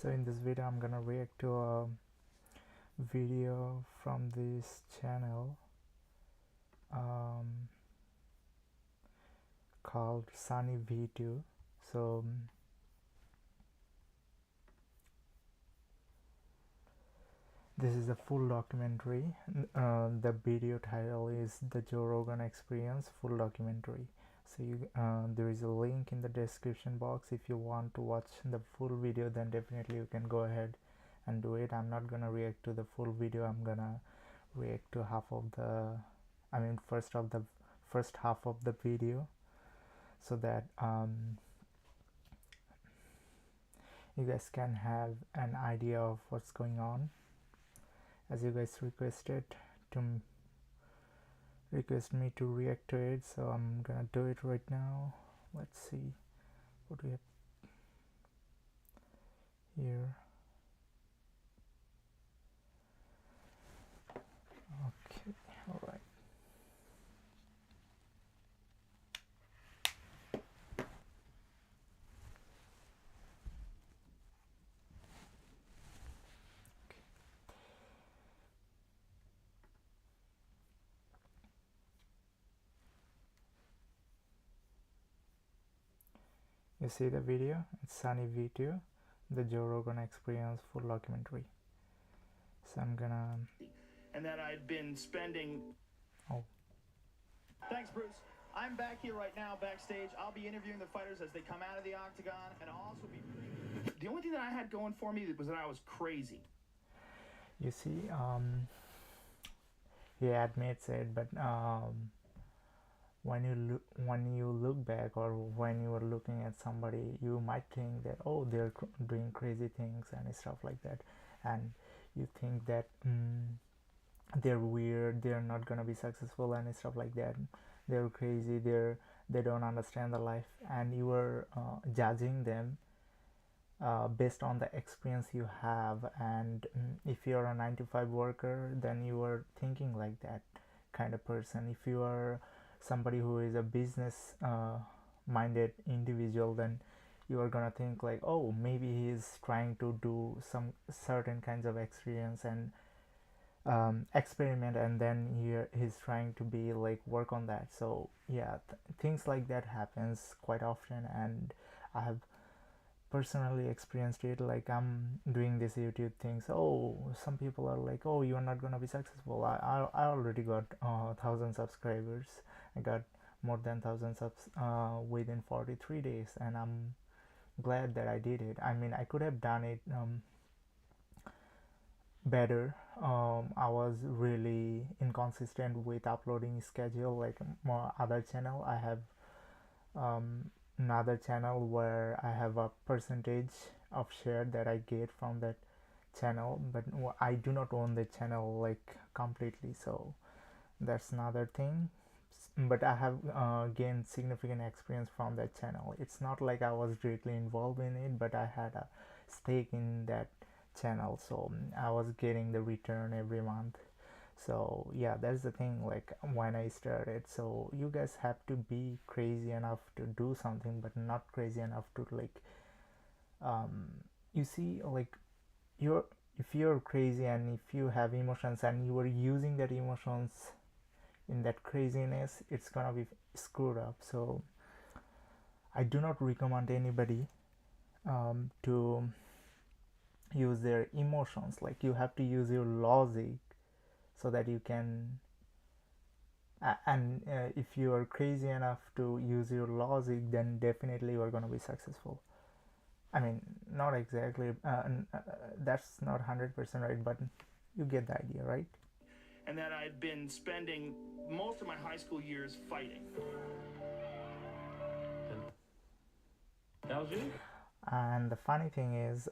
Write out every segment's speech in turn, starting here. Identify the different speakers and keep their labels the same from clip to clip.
Speaker 1: So in this video I'm gonna react to a video from this channel um, called Sunny V2. So this is a full documentary. The video title is The Joe Rogan Experience Full Documentary. So there is a link in the description box. If you want to watch the full video, then definitely you can go ahead and do it. I'm not gonna react to the full video. I'm gonna react to first half of the video, so that you guys can have an idea of what's going on, as you guys request me to react to it. So I'm gonna do it right now. Let's see what we have here. Okay, all right. You see the video? It's Sunny V2, The Joe Rogan Experience Full Documentary. So I'm gonna...
Speaker 2: And that I'd been spending...
Speaker 1: Oh.
Speaker 2: Thanks, Bruce. I'm back here right now backstage. I'll be interviewing the fighters as they come out of the octagon, and I'll also be... The only thing that I had going for me was that I was crazy.
Speaker 1: You see, he admits it, but when you look back, or when you are looking at somebody, you might think that, oh, they're doing crazy things and stuff like that, and you think that they're weird, they're not gonna be successful and stuff like that, they're crazy, they don't understand the life, and you are judging them based on the experience you have. And if you're a 9 to 5 worker, then you are thinking like that kind of person. If you are somebody who is a business minded individual, then you are gonna think like, oh, maybe he's trying to do some certain kinds of experience and experiment, and then he's trying to be like work on that. So yeah, things like that happens quite often, and I have personally experienced it. Like, I'm doing this YouTube things, oh, some people are like, oh, you're not gonna be successful. I already got 1,000 subscribers. I got more than 1,000 subs within 43 days, and I'm glad that I did it. I mean, I could have done it better. I was really inconsistent with uploading schedule. Like my other channel, I have another channel where I have a percentage of share that I get from that channel, but I do not own the channel like completely, so that's another thing. But I have gained significant experience from that channel. It's not like I was directly involved in it, but I had a stake in that channel, so I was getting the return every month. So yeah, that's the thing, like when I started. So you guys have to be crazy enough to do something, but not crazy enough to like you see, like if you're crazy and if you have emotions and you are using that emotions in that craziness, it's gonna be screwed up. So I do not recommend anybody to use their emotions. Like, you have to use your logic so that you can and if you are crazy enough to use your logic, then definitely you are going to be successful. I mean, not exactly that's not 100% right, but you get the idea, right?
Speaker 2: And that I'd been spending most of my high school years fighting. That was you?
Speaker 1: And the funny thing is,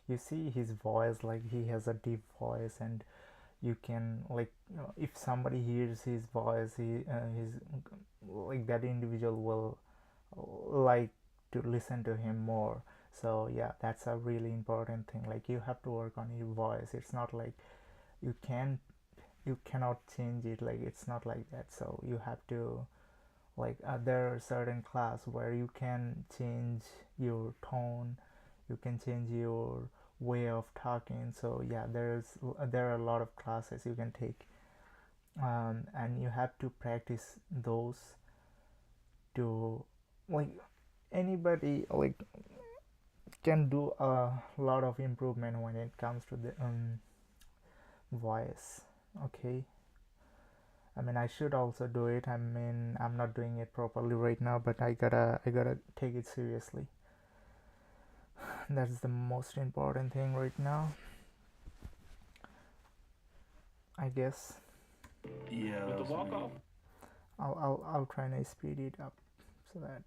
Speaker 1: you see his voice, like he has a deep voice, and you can, like, if somebody hears his voice, his like, that individual will like to listen to him more. So yeah, that's a really important thing. Like, you have to work on your voice. It's not like you cannot change it. Like, it's not like that. So you have to, like, there are certain class where you can change your tone, you can change your way of talking. So yeah, there are a lot of classes you can take, and you have to practice those to, like, anybody like can do a lot of improvement when it comes to the voice. Okay, I mean, I should also do it. I mean, I'm not doing it properly right now, but I gotta take it seriously. That's the most important thing right now, I guess.
Speaker 2: Yeah.
Speaker 3: With the walk-off?
Speaker 1: I'll try and speed it up so that.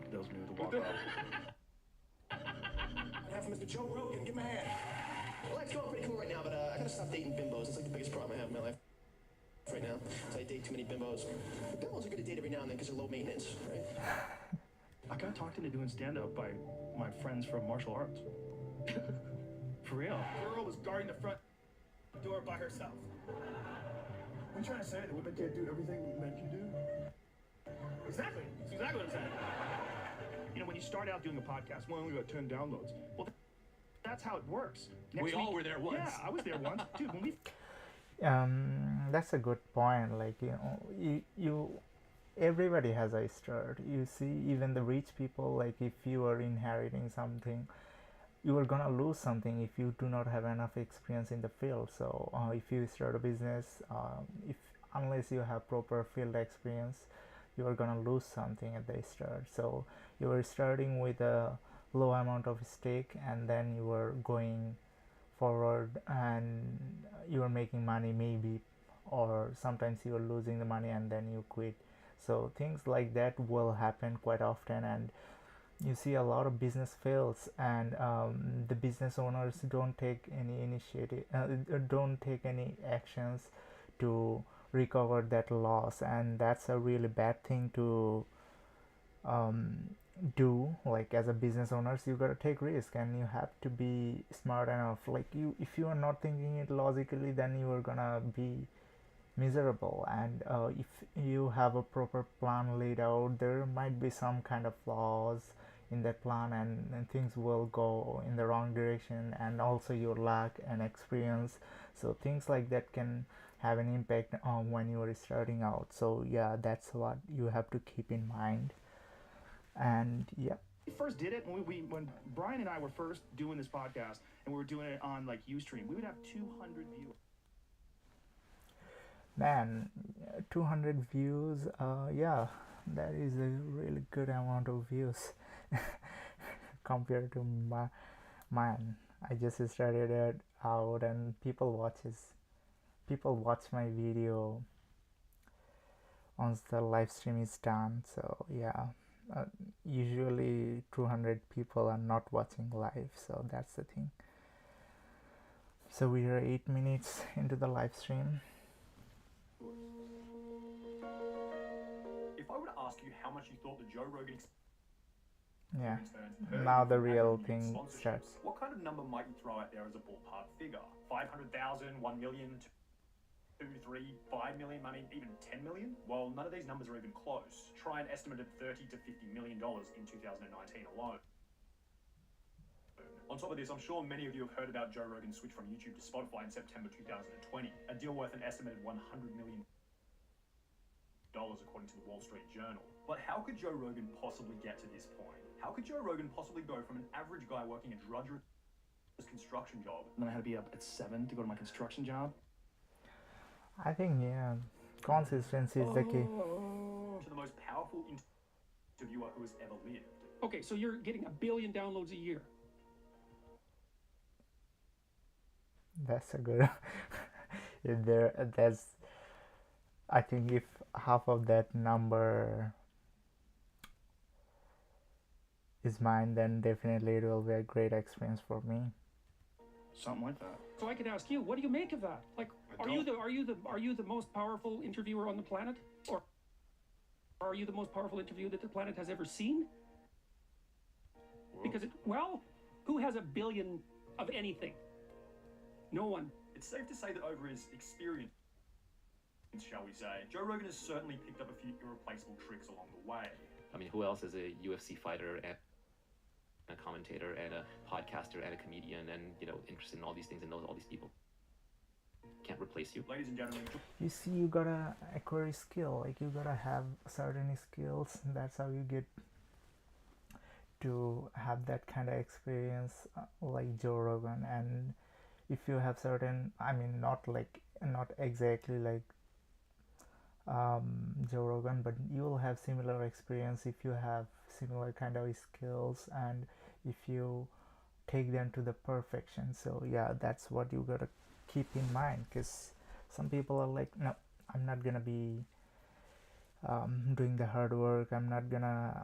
Speaker 2: That was me with the walk-off.
Speaker 4: I have Mr. Joe Rogan. Get my hand. Well, life's going pretty cool right now, but I gotta stop dating bimbos. It's like the biggest problem I have in my life right now. So I date too many bimbos. But bimbos are good to date every now and then because they're low maintenance, right?
Speaker 2: I got talked into doing stand-up by my friends from martial arts. For real.
Speaker 4: The girl was guarding the front door by herself.
Speaker 2: I'm trying to say that women can't do everything men can do.
Speaker 4: Exactly. That's exactly what I'm saying.
Speaker 2: You know, when you start out doing a podcast, well, we got 10 downloads. Well, that's how it works.
Speaker 3: We all were there once.
Speaker 2: Yeah, I was there once. Dude, when we...
Speaker 1: That's a good point. Like, you everybody has a start. You see, even the rich people, like, if you are inheriting something, you are gonna lose something if you do not have enough experience in the field. So if you start a business, if unless you have proper field experience, you are gonna lose something at the start. So you are starting with a low amount of stake, and then you are going forward and you are making money maybe, or sometimes you are losing the money and then you quit. So things like that will happen quite often, and you see a lot of business fails, and the business owners don't take any initiative, don't take any actions to recover that loss, and that's a really bad thing to do. Like, as a business owners, you gotta take risk, and you have to be smart enough. Like, if you are not thinking it logically, then you are gonna be miserable. And if you have a proper plan laid out, there might be some kind of flaws in that plan, and things will go in the wrong direction, and also your lack and experience. So things like that can have an impact on when you are starting out. So yeah, that's what you have to keep in mind. And yeah,
Speaker 2: We first did it when Brian and I were first doing this podcast, and we were doing it on like Ustream. We would have 200 viewers.
Speaker 1: man, 200 views, yeah, that is a really good amount of views compared to mine. I just started it out, and people watch my video once the live stream is done. So yeah, usually 200 people are not watching live, so that's the thing. So we are 8 minutes into the live stream.
Speaker 3: If I were to ask you how much you thought the Joe Rogan
Speaker 1: Yeah,
Speaker 3: experience earned
Speaker 1: now
Speaker 3: you
Speaker 1: the
Speaker 3: from
Speaker 1: real
Speaker 3: advertising
Speaker 1: thing
Speaker 3: sponsorships,
Speaker 1: starts.
Speaker 3: what kind of number might you throw out there as a ballpark figure? 500,000, 1 million, 2, 3, 5 million, money, even 10 million? Well, none of these numbers are even close. Try an estimated $30 to $50 million in 2019 alone. On top of this, I'm sure many of you have heard about Joe Rogan's switch from YouTube to Spotify in September 2020, a deal worth an estimated $100 million according to the Wall Street Journal. But how could Joe Rogan possibly get to this point? How could Joe Rogan possibly go from an average guy working a drudgerous construction job
Speaker 2: And then I had to be up at 7 to go to my construction job.
Speaker 1: I think, yeah, consistency is the key.
Speaker 3: to the most powerful interviewer who has ever lived?
Speaker 5: Okay, so you're getting 1 billion downloads a year.
Speaker 1: That's a good. That's. I think if half of that number is mine, then definitely it will be a great experience for me.
Speaker 2: Something like that.
Speaker 5: So I could ask you, what do you make of that? Like, are you the most powerful interviewer on the planet, or are you the most powerful interviewer that the planet has ever seen? Because who has 1 billion of anything? No one.
Speaker 3: It's safe to say that over his experience, shall we say, Joe Rogan has certainly picked up a few irreplaceable tricks along the way.
Speaker 6: I mean, who else is a UFC fighter a commentator and a podcaster and a comedian and, you know, interested in all these things and knows all these people. Can't replace you.
Speaker 3: Ladies and gentlemen,
Speaker 1: You see, you gotta acquire skill, like you gotta have certain skills. That's how you get to have that kind of experience, like Joe Rogan. And if you have certain, I mean, not exactly like Joe Rogan, but you'll have similar experience if you have similar kind of skills and if you take them to the perfection. So yeah, that's what you gotta keep in mind, because some people are like, no, I'm not gonna be doing the hard work. I'm not gonna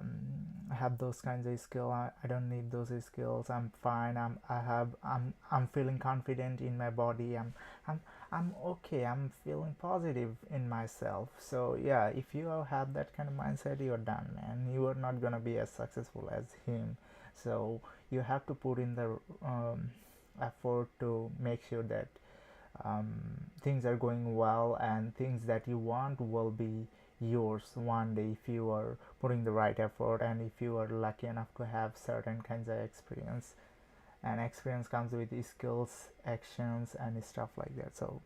Speaker 1: have those kinds of skill. I don't need those skills. I'm fine. I'm feeling confident in my body. I'm okay. I'm feeling positive in myself. So yeah, if you have that kind of mindset, you're done, man. You are not gonna be as successful as him. So you have to put in the effort to make sure that things are going well and things that you want will be yours one day if you are putting the right effort and if you are lucky enough to have certain kinds of experience. And experience comes with skills, actions, and stuff like that. So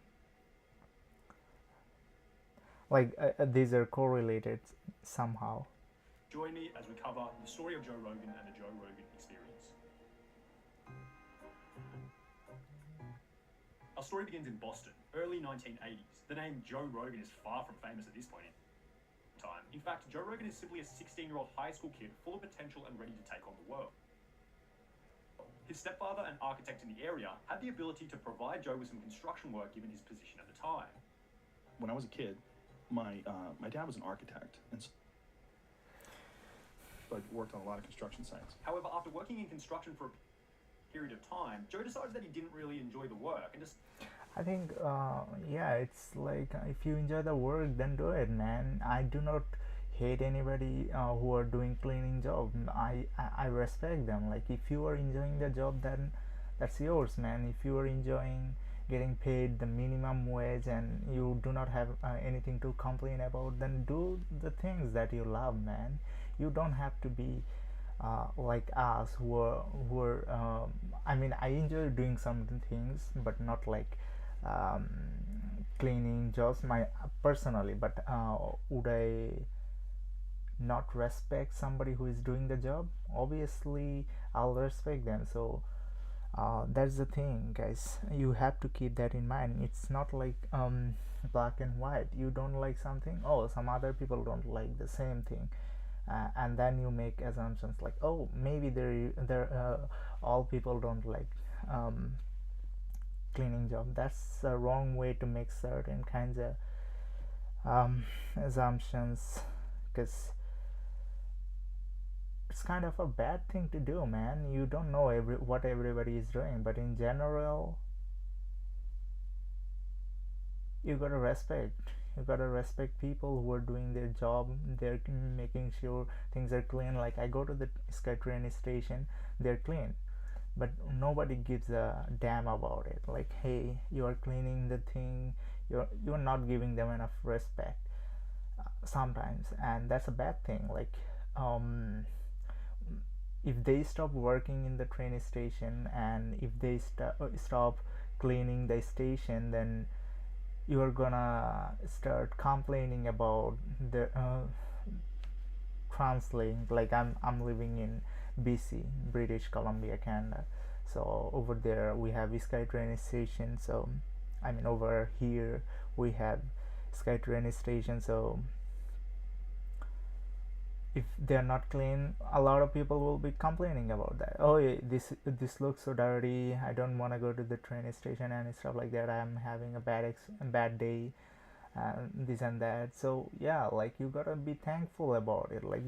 Speaker 1: like these are correlated somehow.
Speaker 3: join me as we cover the story of Joe Rogan and the Joe Rogan experience. Our story begins in Boston, early 1980s. The name Joe Rogan is far from famous at this point in time. In fact, Joe Rogan is simply a 16-year-old high school kid full of potential and ready to take on the world. His stepfather, an architect in the area, had the ability to provide Joe with some construction work given his position at the time.
Speaker 2: When I was a kid, my dad was an architect, and so I worked on a lot of construction sites.
Speaker 3: However, after working in construction for a period of time, Joe decided that he didn't really enjoy the work and just
Speaker 1: I think yeah, it's like if you enjoy the work, then do it, man. I do not hate anybody who are doing cleaning job. I respect them. Like if you are enjoying the job, then that's yours, man. If you are enjoying getting paid the minimum wage and you do not have anything to complain about, then do the things that you love, man. You don't have to be like us who are I mean, I enjoy doing some things, but not like um, cleaning jobs my personally. But would I not respect somebody who is doing the job? Obviously I'll respect them. So that's the thing, guys. You have to keep that in mind. It's not like black and white. You don't like something, oh, some other people don't like the same thing, and then you make assumptions like, oh, maybe all people don't like cleaning job. That's a wrong way to make certain kinds of assumptions, because it's kind of a bad thing to do, man. You don't know what everybody is doing, but in general, you gotta respect people who are doing their job. They're making sure things are clean. Like I go to the SkyTrain station, they're clean, but nobody gives a damn about it. Like, hey, you are cleaning the thing, you're not giving them enough respect sometimes, and that's a bad thing. Like if they stop working in the train station and if they stop cleaning the station, then you're gonna start complaining about the translink. Like I'm living in BC, British Columbia, Canada. So over there we have SkyTrain station. So I mean, over here we have SkyTrain station. So if they're not clean, a lot of people will be complaining about that. Oh, this looks so dirty, I don't want to go to the train station and stuff like that. I'm having a bad day, this and that. So yeah, like you gotta be thankful about it. Like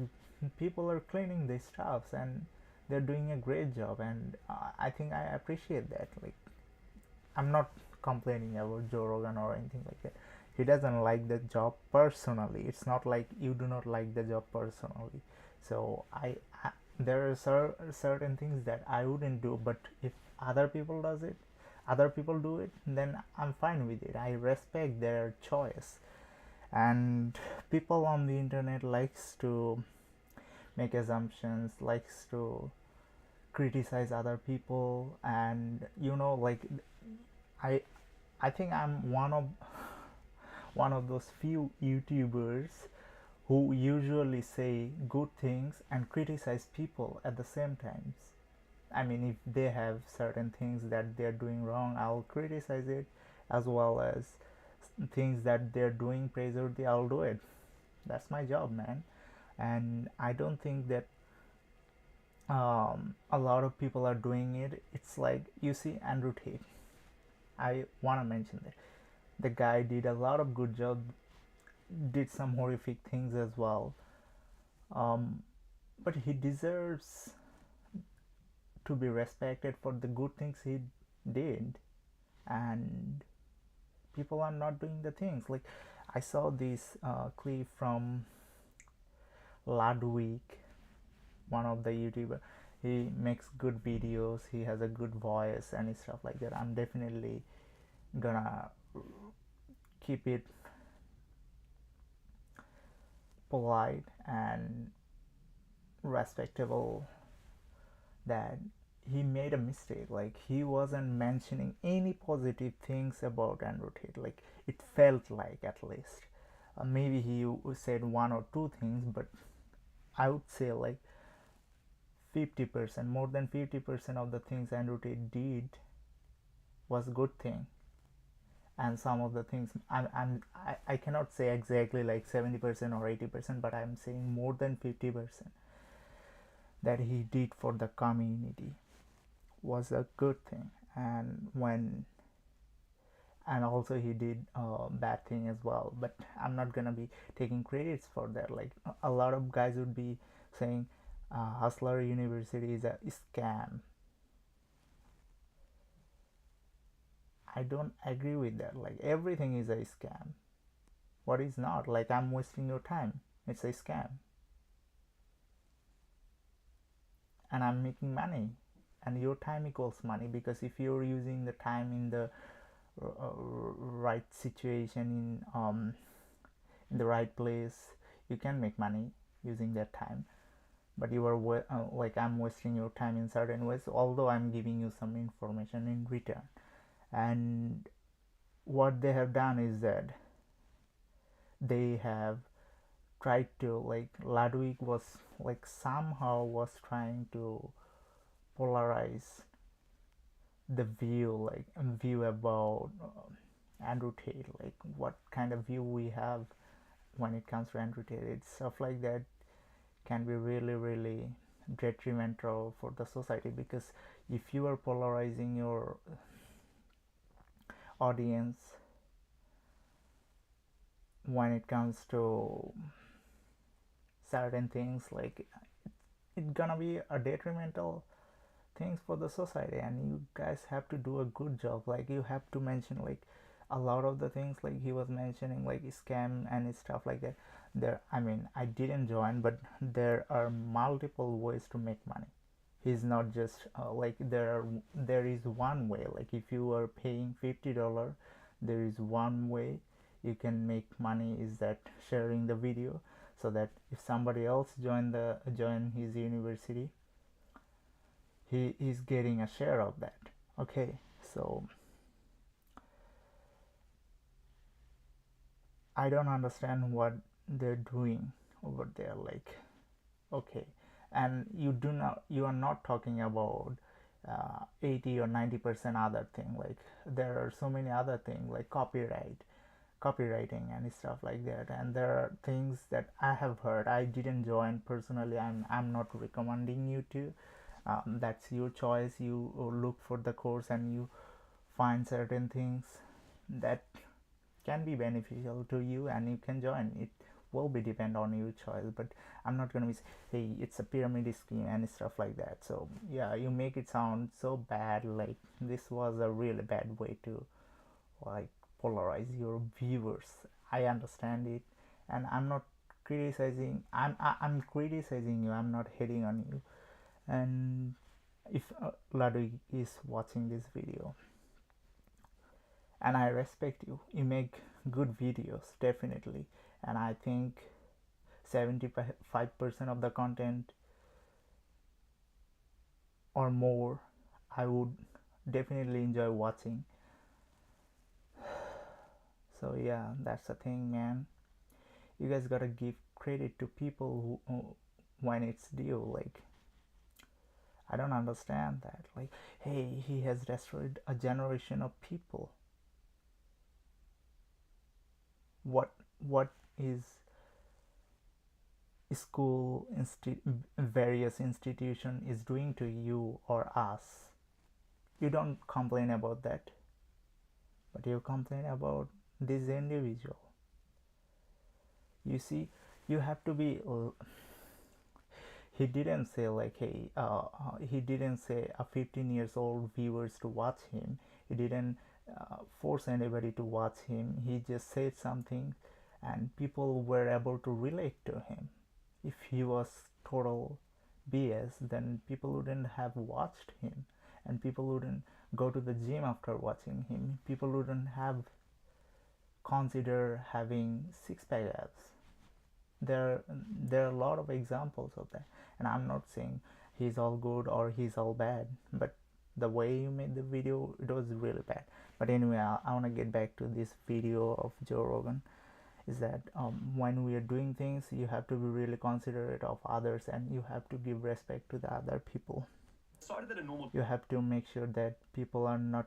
Speaker 1: people are cleaning these stuffs and they're doing a great job, and I think I appreciate that. Like I'm not complaining about Joe Rogan or anything like that. He doesn't like the job personally. It's not like you do not like the job personally. So there are certain things that I wouldn't do, but if other people do it, then I'm fine with it. I respect their choice. And people on the internet likes to make assumptions, likes to criticize other people, and like I I think I'm one of those few YouTubers who usually say good things and criticize people at the same times. I mean, if they have certain things that they're doing wrong, I'll criticize it, as well as things that they're doing praiseworthy, I'll do it. That's my job, man. And I don't think that a lot of people are doing it. It's like, you see Andrew Tate. I want to mention that the guy did a lot of good job, did some horrific things as well, but he deserves to be respected for the good things he did. And people are not doing the things. Like, I saw this clip from Ludwig, one of the YouTuber. He makes good videos, he has a good voice and stuff like that. I'm definitely gonna keep it polite and respectable that he made a mistake. Like, he wasn't mentioning any positive things about Andrew Tate. Like, it felt like, at least maybe he said one or two things, but I would say like 50%, more than 50% of the things Andrew Tate did was good thing. And some of the things I cannot say exactly like 70% or 80%, but I'm saying more than 50% that he did for the community was a good thing. And also he did bad thing as well, but I'm not gonna be taking credits for that. Like, a lot of guys would be saying Hustler University is a scam. I don't agree with that. Like, everything is a scam. What is not? Like, I'm wasting your time, it's a scam. And I'm making money, and your time equals money, because if you're using the time in the right situation, in the right place, you can make money using that time. But you are like, I'm wasting your time in certain ways, although I'm giving you some information in return. And what they have done is that they have tried to, like, Ludwig was like somehow was trying to polarize the view, like view about Andrew Tate, like what kind of view we have when it comes to Andrew Tate. It's stuff like that can be really, really detrimental for the society, because if you are polarizing your audience when it comes to certain things, like, it's gonna be a detrimental things for the society. And you guys have to do a good job. Like, you have to mention like a lot of the things, like he was mentioning, like scam and stuff like that. I mean, I didn't join, but there are multiple ways to make money. He's not just like, there is one way. Like, if you are paying $50, there is one way you can make money, is that sharing the video, so that if somebody else join his university, he is getting a share of that. Okay, so I don't understand what they're doing over there. Like, okay, and you are not talking about 80 or 90% other thing. Like, there are so many other things, like copywriting and stuff like that. And there are things that I have heard. I didn't join personally. I'm not recommending you to. That's your choice. You look for the course and you find certain things that can be beneficial to you, and you can join. It will be depend on your choice, but I'm not gonna be hey, it's a pyramid scheme and stuff like that. So yeah, you make it sound so bad. Like, this was a really bad way to, like, polarize your viewers. I understand it, and I'm not criticizing. I'm criticizing you. I'm not hating on you. And if Ludwig is watching this video, and I respect you, you make good videos, definitely. And I think 75% of the content or more, I would definitely enjoy watching. So yeah, that's the thing, man. You guys gotta give credit to people who when it's due. Like, I don't understand that. Like, hey, he has destroyed a generation of people. What is school various institution is doing to you or us? You don't complain about that, but you complain about this individual. You see, you have to be he didn't say like, hey, he didn't say a 15 years old viewers to watch him. He didn't force anybody to watch him. He just said something and people were able to relate to him. If he was total BS, then people wouldn't have watched him, and people wouldn't go to the gym after watching him. People wouldn't have consider having six-pack abs. There are a lot of examples of that, and I'm not saying he's all good or he's all bad, but the way you made the video, it was really bad. But anyway, I want to get back to this video of Joe Rogan. Is that when we are doing things, you have to be really considerate of others, and you have to give respect to the other people. You have to make sure that people are not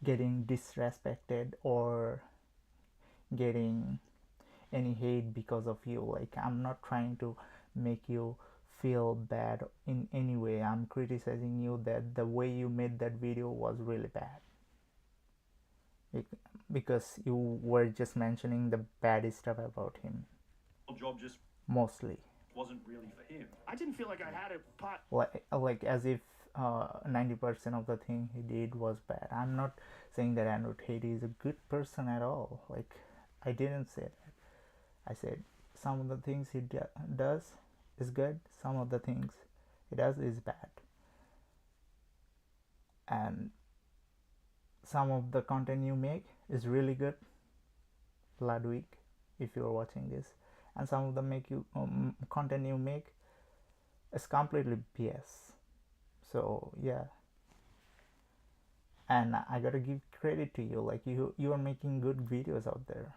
Speaker 1: getting disrespected or getting any hate because of you. Like, I'm not trying to make you feel bad in any way. I'm criticizing you that the way you made that video was really bad, because you were just mentioning the bad stuff about him.
Speaker 3: Job just
Speaker 1: mostly
Speaker 3: wasn't really for him.
Speaker 2: I didn't feel like I had a pot.
Speaker 1: Like as if 90% of the thing he did was bad. I'm not saying that Andrew Tate is a good person at all. Like, I didn't say that. I said some of the things he does is good, some of the things he does is bad, and some of the content you make is really good, Ludwig, if you're watching this, and some of the content you make is completely BS. So yeah, and I gotta give credit to you. Like, you are making good videos out there.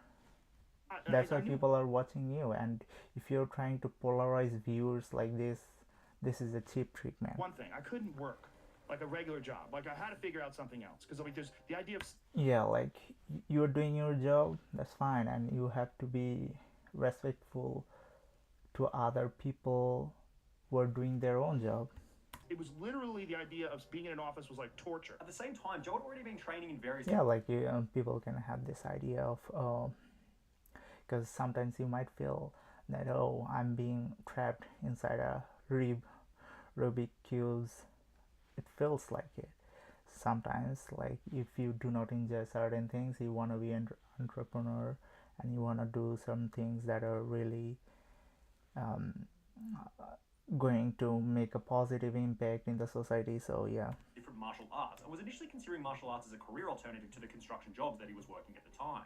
Speaker 1: That's why people are watching you. And if you're trying to polarize viewers like this is a cheap trick, man.
Speaker 2: One thing, I couldn't work like a regular job. Like, I had to figure out something else, because like there's the idea of
Speaker 1: like, you're doing your job, that's fine, and you have to be respectful to other people who are doing their own job.
Speaker 2: It was literally the idea of being in an office was like torture.
Speaker 3: At the same time, Joe had already been training in various...
Speaker 1: Yeah, like, people can have this idea of because sometimes you might feel that, oh, I'm being trapped inside a Rubik's cubes. It feels like it sometimes. Like, if you do not enjoy certain things, you want to be an entrepreneur, and you want to do some things that are really going to make a positive impact in the society. So yeah,
Speaker 3: different martial arts, and was initially considering martial arts as a career alternative to the construction jobs that he was working at the time.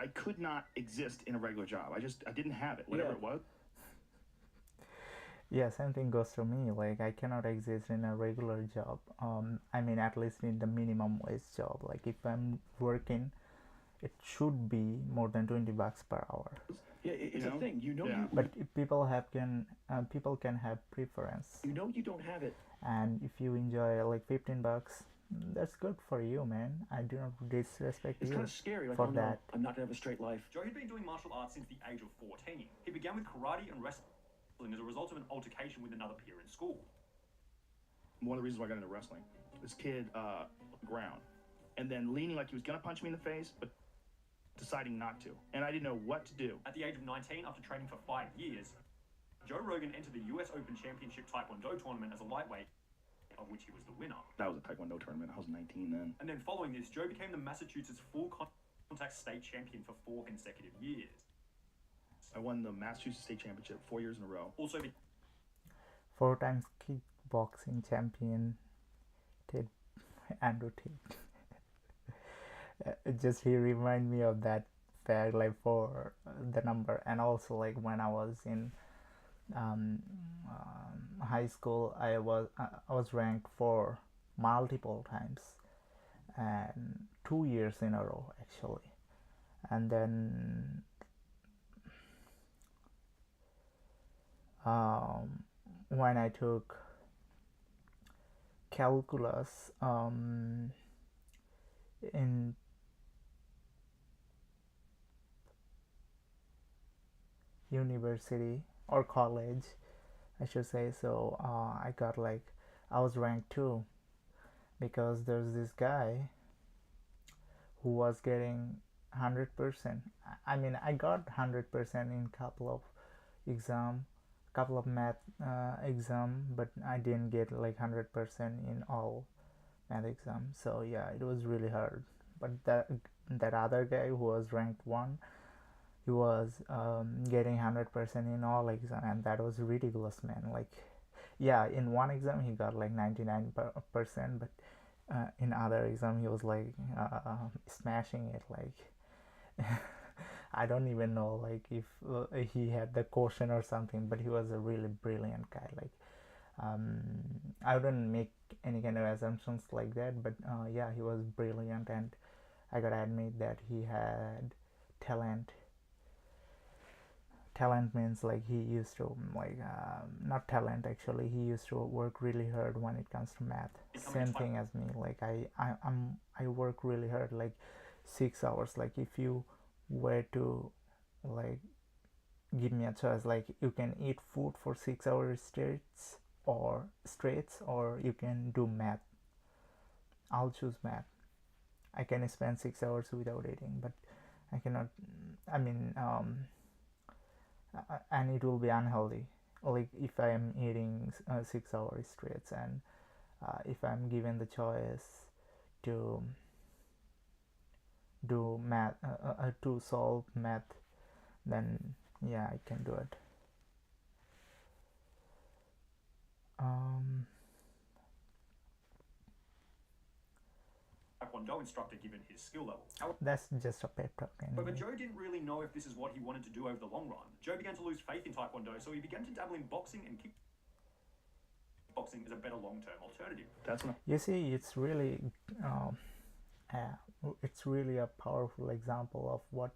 Speaker 2: I could not exist in a regular job. I didn't have it, whatever it was.
Speaker 1: Yeah, same thing goes to me. Like, I cannot exist in a regular job. I mean, at least in the minimum wage job. Like, if I'm working, it should be more than $20 per hour.
Speaker 4: Yeah, it's a thing.
Speaker 1: But if people can have preference.
Speaker 4: You don't have it.
Speaker 1: And if you enjoy like $15, that's good for you, man. I do not disrespect you.
Speaker 4: It's kind of scary. Like,
Speaker 1: for that.
Speaker 4: I'm not gonna have a straight life.
Speaker 3: Joe had been doing martial arts since the age of 14. He began with karate and wrestling as a result of an altercation with another peer in school.
Speaker 2: One of the reasons why I got into wrestling, this kid ground, and then leaning like he was gonna punch me in the face, but deciding not to, and I didn't know what to do.
Speaker 3: At the age of 19, after training for 5 years, Joe Rogan entered the US Open Championship Taekwondo tournament as a lightweight, of which he was the winner.
Speaker 2: That was a Taekwondo tournament. I was 19 then.
Speaker 3: And then following this, Joe became the Massachusetts full contact state champion for 4 consecutive years.
Speaker 2: I won the Massachusetts State Championship 4 years in a row.
Speaker 3: Also,
Speaker 1: 4 times kickboxing champion, Andrew Tate. He remind me of that bag like for the number. And also like when I was in high school, I was ranked for multiple times, and 2 years in a row actually. And then when I took calculus in university or college, I should say, so I got like, I was ranked 2, because there's this guy who was getting 100%. I mean, I got 100% in couple of math exam, but I didn't get like 100% in all math exams. So yeah, it was really hard. But that other guy who was ranked 1, he was getting 100% in all exam, and that was ridiculous, man. Like, yeah, in one exam he got like 99%, but in other exam he was like smashing it. Like, I don't even know like if he had the quotient or something, but he was a really brilliant guy. Like, I wouldn't make any kind of assumptions like that, but yeah, he was brilliant, and I gotta admit that he had talent. Talent means like he used to like not talent actually, he used to work really hard when it comes to math. Same thing as me. Like I work really hard, like 6 hours. Like if you were to like give me a choice, like you can eat food for 6 hours straight, or you can do math, I'll choose math. I can spend 6 hours without eating, but I cannot. I mean, and it will be unhealthy. Like if I am eating 6 hours straight, and if I'm given the choice to do math, to solve math, then yeah, I can do it.
Speaker 3: Taekwondo instructor given his skill level.
Speaker 1: That's just a pep talk
Speaker 3: But
Speaker 1: anyway.
Speaker 3: Joe didn't really know if this is what he wanted to do over the long run. Joe began to lose faith in Taekwondo, so he began to dabble in boxing and kickboxing as a better long-term alternative.
Speaker 2: That's when
Speaker 1: You see, it's really a powerful example of what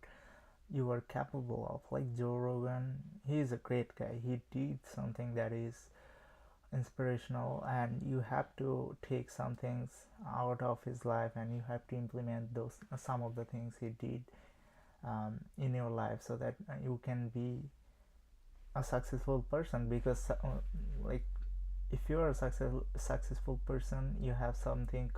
Speaker 1: you are capable of. Like Joe Rogan, he is a great guy. He did something that is inspirational, and you have to take some things out of his life, and you have to implement those some of the things he did in your life, so that you can be a successful person. Because like if you are a successful person, you have something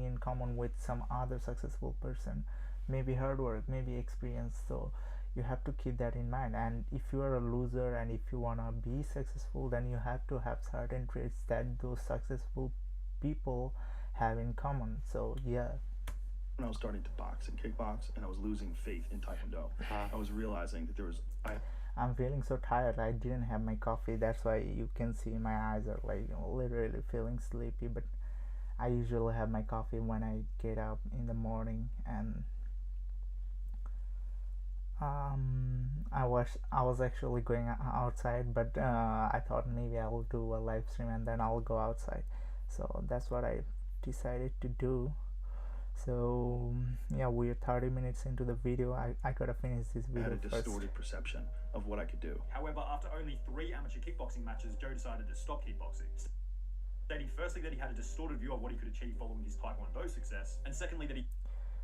Speaker 1: in common with some other successful person, maybe hard work, maybe experience. So you have to keep that in mind. And if you are a loser, and if you want to be successful, then you have to have certain traits that those successful people have in common. So yeah,
Speaker 2: I was starting to box and kickbox, and I was losing faith in Taekwondo. I was realizing that
Speaker 1: I'm feeling so tired. I didn't have my coffee. That's why you can see my eyes are like literally feeling sleepy. But I usually have my coffee when I get up in the morning. And I was actually going outside, but I thought maybe I will do a live stream and then I'll go outside. So that's what I decided to do. So yeah, we're 30 minutes into the video. I gotta finish this
Speaker 2: I had
Speaker 1: video
Speaker 2: a
Speaker 1: first.
Speaker 2: distorted perception of what I could do.
Speaker 3: However, after only 3 amateur kickboxing matches, Joe decided to stop kickboxing, stating firstly that he had a distorted view of what he could achieve following his Taekwondo success, and secondly that he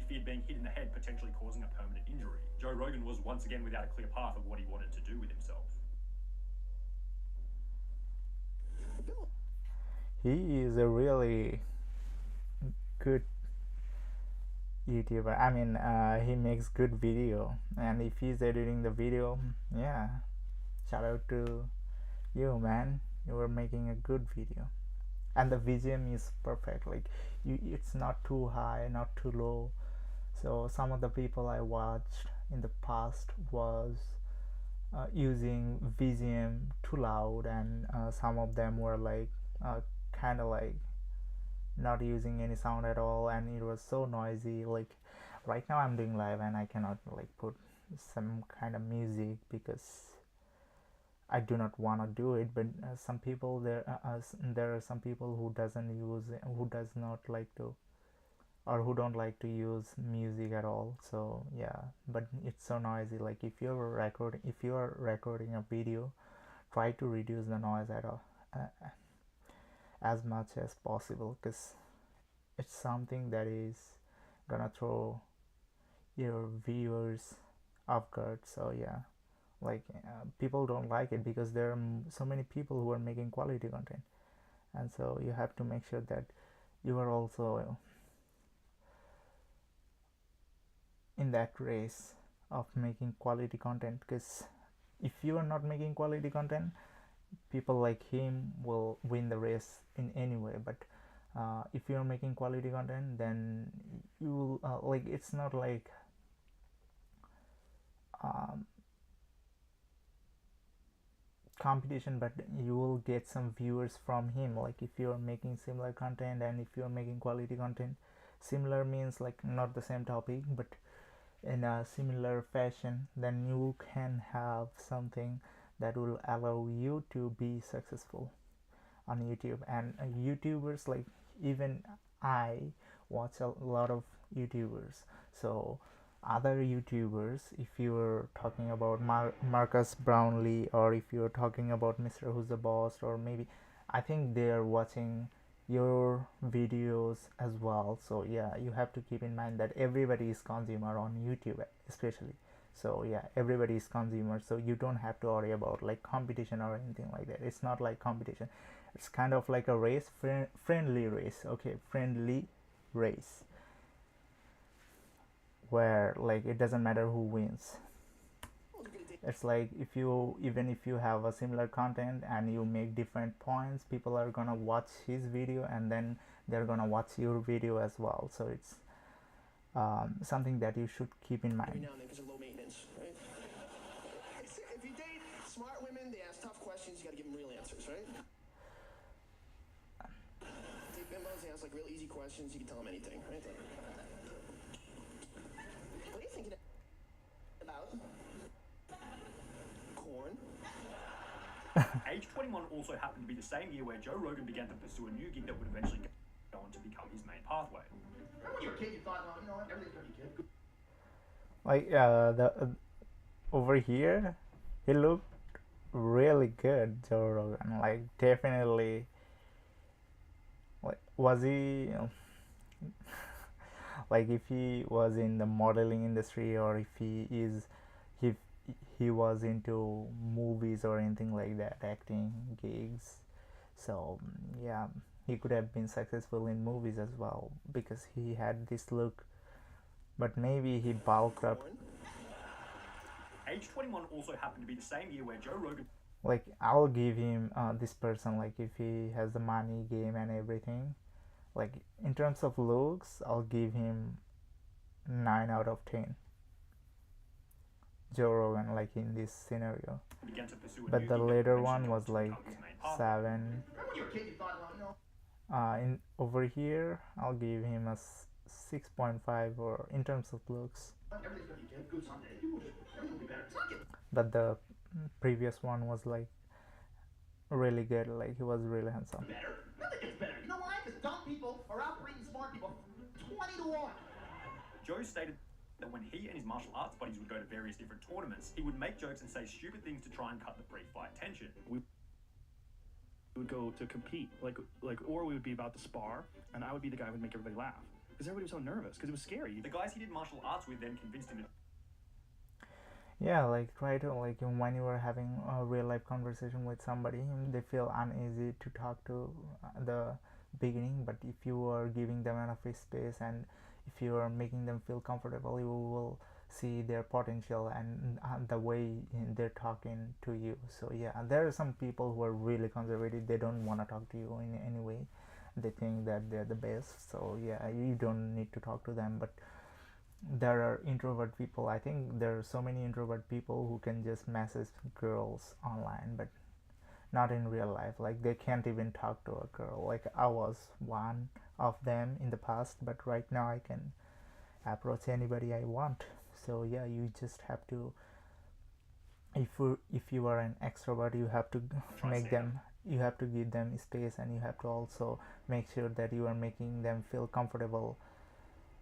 Speaker 3: feared being hit in the head, potentially causing a permanent injury. Joe Rogan was once again without a clear path of what he wanted to do with himself.
Speaker 1: He is a really good YouTuber. I mean, he makes good video, and if he's editing the video, yeah, shout out to you, man. You were making a good video, and the VGM is perfect. Like it's not too high, not too low. So some of the people I watched in the past was using VGM too loud, and some of them were like kind of like not using any sound at all, and it was so noisy. Like right now I'm doing live and I cannot like put some kind of music because I do not want to do it. But some people there are some people who does not like to, or who don't like to use music at all. So yeah, but it's so noisy. Like if you are recording a video, try to reduce the noise at all, as much as possible, because it's something that is gonna throw your viewers off guard. So yeah, like people don't like it because there are so many people who are making quality content, and so you have to make sure that you are also in that race of making quality content. Because if you are not making quality content, people like him will win the race in any way. But if you're making quality content, then you will like, it's not like um, competition, but you will get some viewers from him. Like if you're making similar content and if you're making quality content, similar means like not the same topic but in a similar fashion, then you can have something that will allow you to be successful on YouTube. And YouTubers, like even I watch a lot of YouTubers. So other YouTubers, if you're talking about Marcus Brownlee, or if you're talking about Mr. Who's the Boss, or maybe I think they're watching your videos as well. So yeah, you have to keep in mind that everybody is consumer on YouTube especially. So yeah, everybody is consumer, so you don't have to worry about like competition or anything like that. It's not like competition, it's kind of like a race, friendly race. Okay, friendly race, where like it doesn't matter who wins. It's like if you, even if you have a similar content and you make different points, people are gonna watch his video and then they're gonna watch your video as well. So it's something that you should keep in mind.
Speaker 4: Every now and then, because they're low maintenance, right? If you date smart women, they ask tough questions, you gotta give them real answers, right? Date bimbos, they ask like real easy questions, you can tell them anything, right? What are you thinking about? Corn.
Speaker 3: Age 21 also happened to be the same year where Joe Rogan began to pursue a new gig that would eventually go on to become his main pathway.
Speaker 2: Remember when you were a kid, you thought, well, you know what, everything's gonna be good.
Speaker 1: Like the over here, he looked really good, Joe Rogan. Like definitely, like was he like if he was in the modeling industry, or if he he was into movies or anything like that, acting gigs. So yeah, he could have been successful in movies as well because he had this look, but maybe he bulked up.
Speaker 3: Age 21 also happened to be the same year where Joe Rogan.
Speaker 1: Like I'll give him this person, like if he has the money, game and everything, like in terms of looks, I'll give him 9 out of 10. Joe Rogan, like in this scenario. But the later one was like 7. In over here, I'll give him a 6.5, or in terms of looks. But the previous one was like really good, like he was really handsome.
Speaker 2: Better? Nothing gets better. You know why? Because dumb people are outbreeding smart people 20 to 1.
Speaker 3: Joe stated that when he and his martial arts buddies would go to various different tournaments, he would make jokes and say stupid things to try and cut the pre-fight tension.
Speaker 7: We would go to compete, or we would be about to spar, and I would be the guy who would make everybody laugh because everybody was so nervous because it was scary.
Speaker 3: The guys he did martial arts with then convinced him to.
Speaker 1: Yeah, like try to, like when you are having a real life conversation with somebody, they feel uneasy to talk to the beginning, but if you are giving them enough space and if you are making them feel comfortable, you will see their potential and the way they're talking to you. So yeah, there are some people who are really conservative, they don't want to talk to you in any way, they think that they're the best. So yeah, you don't need to talk to them. But there are introvert people, I think there are so many introvert people who can just message girls online but not in real life. Like they can't even talk to a girl. Like I was one of them in the past, but right now I can approach anybody I want. So yeah, you just have to, if you are an extrovert, you have to make them, you have to give them space, and you have to also make sure that you are making them feel comfortable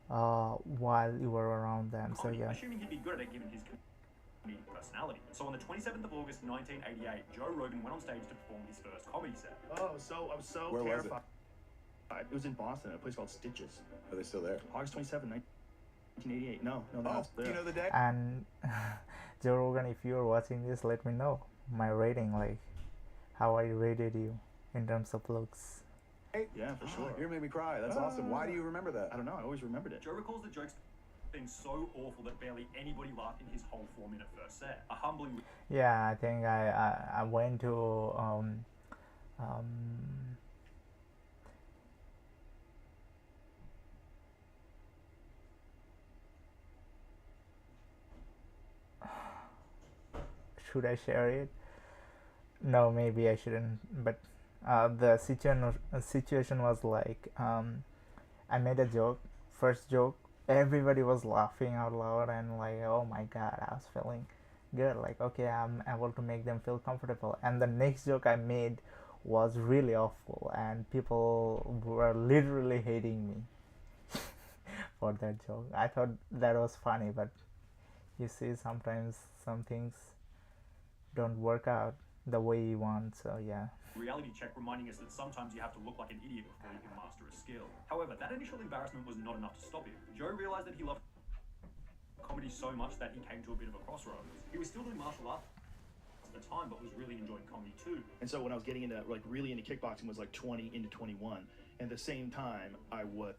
Speaker 1: while you are around them. So yeah.
Speaker 3: Assuming he'd be good at it given his comedic personality. So on the 27th of August 1988, Joe Rogan went on stage to perform his first comedy set.
Speaker 7: Oh, so I was so
Speaker 8: Where was it?
Speaker 7: terrified. It was in Boston, at a place called Stitches.
Speaker 8: Are they still there?
Speaker 7: August 27, 1988. No, they're
Speaker 8: Oh,
Speaker 7: not there.
Speaker 8: you know the day?
Speaker 1: And Joe Rogan, if you are watching this, let me know my rating, like how I rated you in terms of looks.
Speaker 7: Yeah, for sure.
Speaker 8: You made me cry. That's awesome. Why do you remember that?
Speaker 7: I don't know. I always remembered it.
Speaker 3: Joe recalls the jokes being so awful that barely anybody laughed in his whole 4-minute first set. A humbling.
Speaker 1: Yeah, I think I went to should I share it? No, maybe I shouldn't. But the situation was like, I made a joke, first joke. Everybody was laughing out loud, and like, oh my god, I was feeling good. Like, okay, I'm able to make them feel comfortable. And the next joke I made was really awful, and people were literally hating me for that joke. I thought that was funny, but you see, sometimes some things don't work out the way you want. So yeah.
Speaker 3: Reality check reminding us that sometimes you have to look like an idiot before you can master a skill. However, that initial embarrassment was not enough to stop him. Joe realized that he loved comedy so much that he came to a bit of a crossroads. He was still doing martial arts at the time, but was really enjoying comedy too.
Speaker 7: And so when I was getting into, like, really into kickboxing was like 20 into 21. And at the same time, I was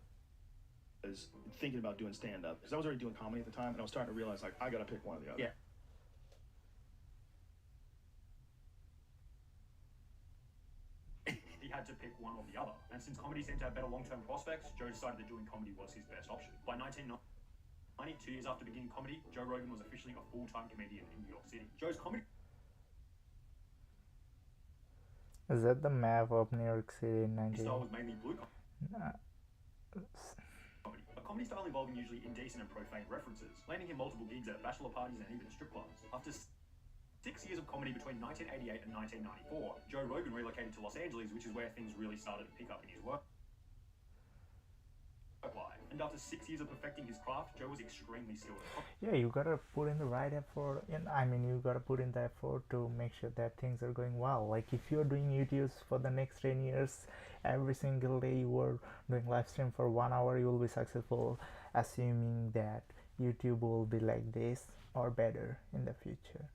Speaker 7: thinking about doing stand-up. Because I was already doing comedy at the time, and I was starting to realize, like, I gotta pick one or the other.
Speaker 3: Yeah. He had to pick one or the other. And since comedy seemed to have better long-term prospects, Joe decided that doing comedy was his best option. By 1990, 2 years after beginning comedy, Joe Rogan was officially a full-time comedian in New York City. Joe's comedy
Speaker 1: Is that the map of New York City in
Speaker 3: style was mainly blue comedy.
Speaker 1: Uh,
Speaker 3: A comedy style involving usually indecent and profane references, landing him multiple gigs at bachelor parties and even strip clubs. After 6 years of comedy between 1988 and 1994, Joe Rogan relocated to Los Angeles, which is where things really started to pick up in his work life. And after 6 years of perfecting his craft, Joe was extremely skilled at comedy.
Speaker 1: yeah, you gotta put in the right effort. I mean, you gotta put in the effort to make sure that things are going well. Like, if you're doing YouTubes for the next 10 years, every single day you are doing live stream for 1 hour, you will be successful, assuming that YouTube will be like this or better in the future.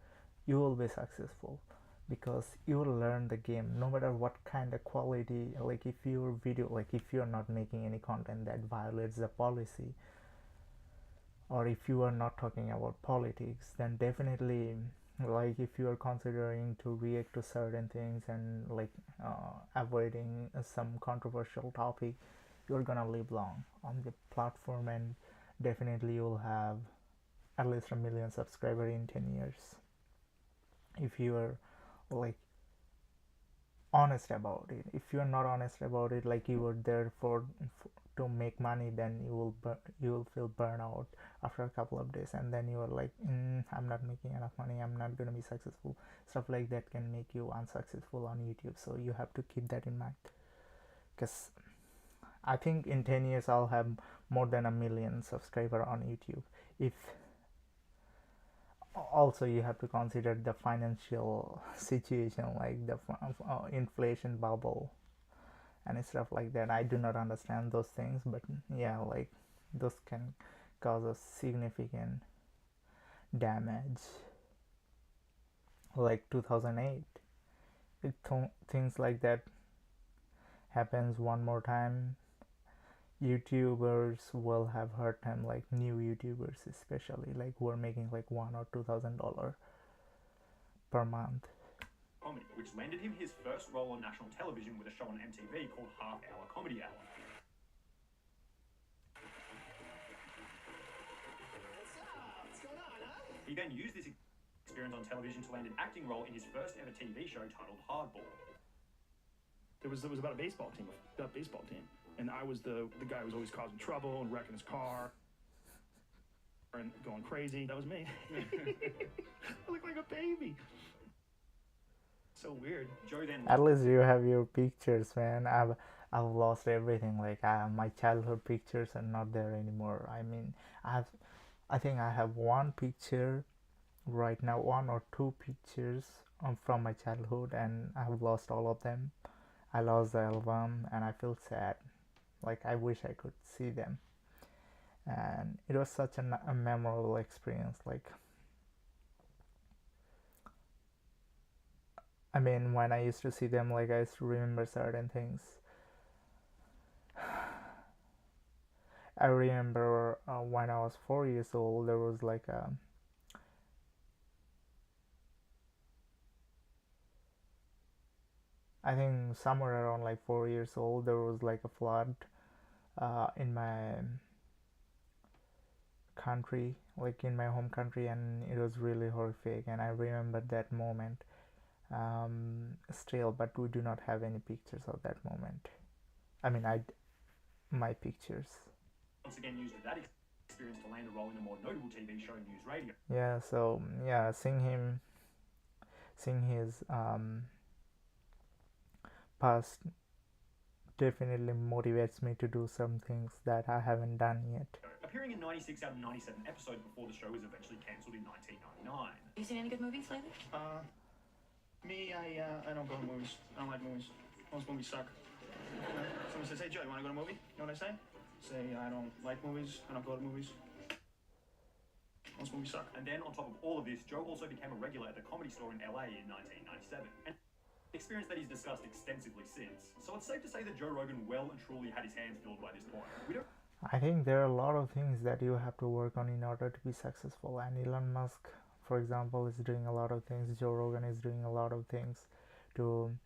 Speaker 1: You will be successful because you will learn the game no matter what kind of quality. Like, if your video, like if you're not making any content that violates the policy, or if you are not talking about politics, then definitely, like, if you are considering to react to certain things and like avoiding some controversial topic, you're gonna live long on the platform, and definitely you'll have at least 1 million subscribers in 10 years. If you are like honest about it. If you are not honest about it, like you were there to make money, then you will feel burnout after a couple of days, and then you are like, I'm not making enough money, I'm not gonna be successful. Stuff like that can make you unsuccessful on YouTube. So you have to keep that in mind, because I think in 10 years I'll have more than 1 million subscribers on YouTube. If also you have to consider the financial situation, like the inflation bubble and stuff like that. I do not understand those things, but yeah, like those can cause a significant damage. Like 2008, if things like that happens one more time, YouTubers will have hard time, like new YouTubers especially, like who are making like $1,000 or $2,000 per month.
Speaker 3: Comedy, which landed him his first role on national television with a show on MTV called Half Hour Comedy Hour.
Speaker 4: What's going on, huh?
Speaker 3: He then used this experience on television to land an acting role in his first ever TV show titled Hardball.
Speaker 7: It was about a baseball team, and I was the guy who was always causing trouble and wrecking his car. and going crazy. That was me. I look like a baby. So weird.
Speaker 3: Joe then
Speaker 1: At least you have your pictures, man. I've lost everything. Like my childhood pictures are not there anymore. I mean, I think I have one picture right now, one or two pictures from my childhood, and I've lost all of them. I lost the album, and I feel sad. Like I wish I could see them. And it was such a memorable experience. Like, I mean, when I used to see them, like I used to remember certain things. I remember when I was 4 years old, there was like I think somewhere around like 4 years old, there was like a flood in my country, like in my home country, and it was really horrific. And I remember that moment still, but we do not have any pictures of that moment. I mean, my pictures.
Speaker 3: once again used that experience to land a role in a more notable TV show, News Radio.
Speaker 1: Yeah, so yeah, seeing his past definitely motivates me to do some things that I haven't done yet.
Speaker 3: Appearing in 96 out of 97 episodes before the show was eventually cancelled in 1999.
Speaker 9: Have you seen any good movies lately?
Speaker 7: I don't go to movies. I don't like movies. Most movies suck. Someone says, "Hey Joe, you want to go to a movie?" You know what I say? Say, "I don't like movies. I don't go to movies." Most movies suck.
Speaker 3: And then on top of all of this, Joe also became a regular at the Comedy Store in LA in 1997. An experience that he's discussed extensively since. So it's safe to say that Joe Rogan well and truly had his hands filled by this point.
Speaker 1: I think there are a lot of things that you have to work on in order to be successful, and Elon Musk, for example, is doing a lot of things. Joe Rogan is doing a lot of things to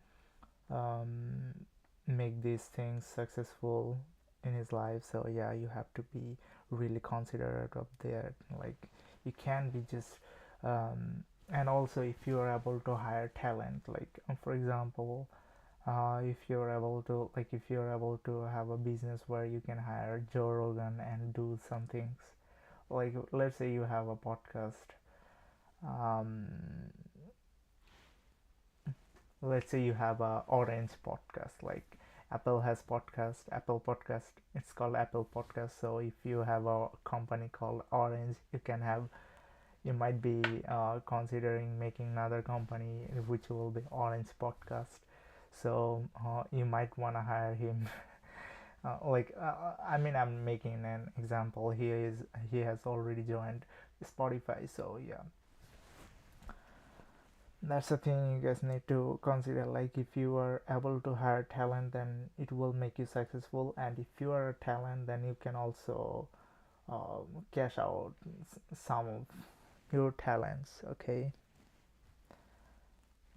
Speaker 1: make these things successful in his life. So yeah, you have to be really considerate of that. Like, you can't be just and also if you are able to hire talent, like for example, if you're able to have a business where you can hire Joe Rogan and do some things, like let's say you have a podcast, let's say you have a Orange podcast, like Apple has Apple Podcast, it's called Apple Podcast. So if you have a company called Orange, you might be considering making another company which will be Orange Podcast. So you might want to hire him. I mean, I'm making an example. He has already joined Spotify. So yeah, that's the thing you guys need to consider. Like, if you are able to hire talent, then it will make you successful, and if you are a talent, then you can also cash out some of your talents, okay,